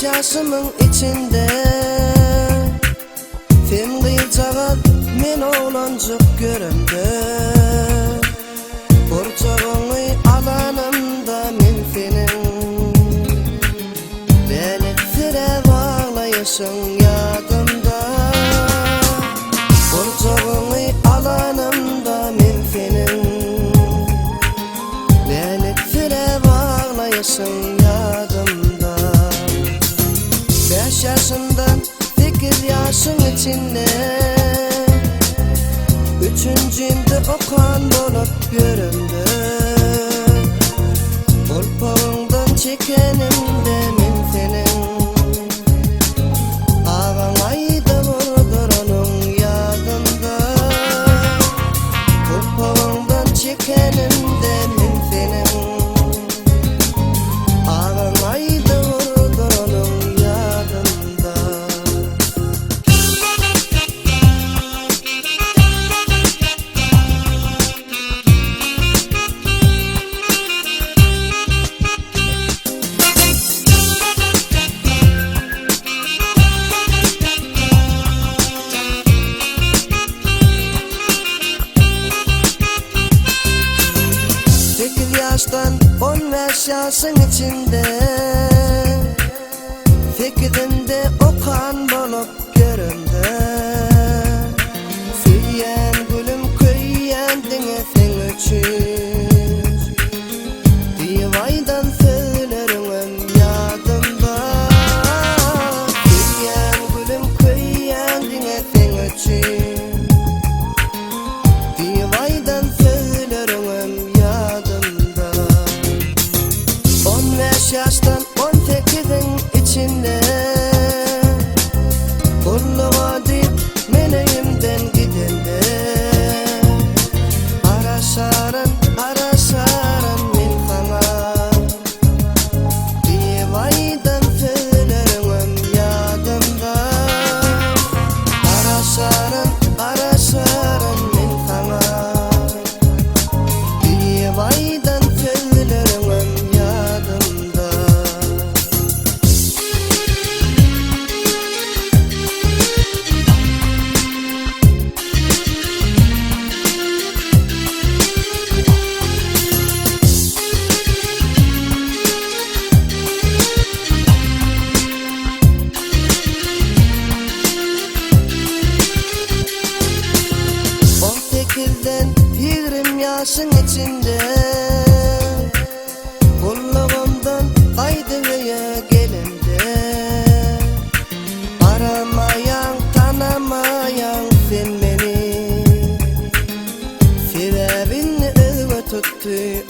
yaşımın içinde sen kıyacağın men olancık göründü. Borcağını alanımda men senin beni sire bağlayışın yadımda. Borcağını alanımda men senin beni sire bağlayışın yadımda. 5 yaşından 8 yaşın içinde üçüncümde okan bolup göründü. Kolpağından çekenimde men senin ağamaydı vurdur onun yadında. Kolpağından çekenimde men senin ağamaydı vurdur onun yadında. Yaştan 15 yaşın içinde fikrimde okan bolup göründü. Söyleyen gülüm köyyendine sen üçün divaydan söylerim yadımda. Söyleyen gülüm köyyendine sen üçün divaydan söylerim yadımda. 15 yaştan 18'in içinde kulluğa deyip meneyimden gidende. Araşarın men sana divaydan söylerim yadımda. Araşarın men sana divaydan söylerim yadımda. Sekizden 20 yaşın içinde kulluğumdan Kaydırı'ya gelinde. Aramayan tanamayan sen beni sebebini öve tuttu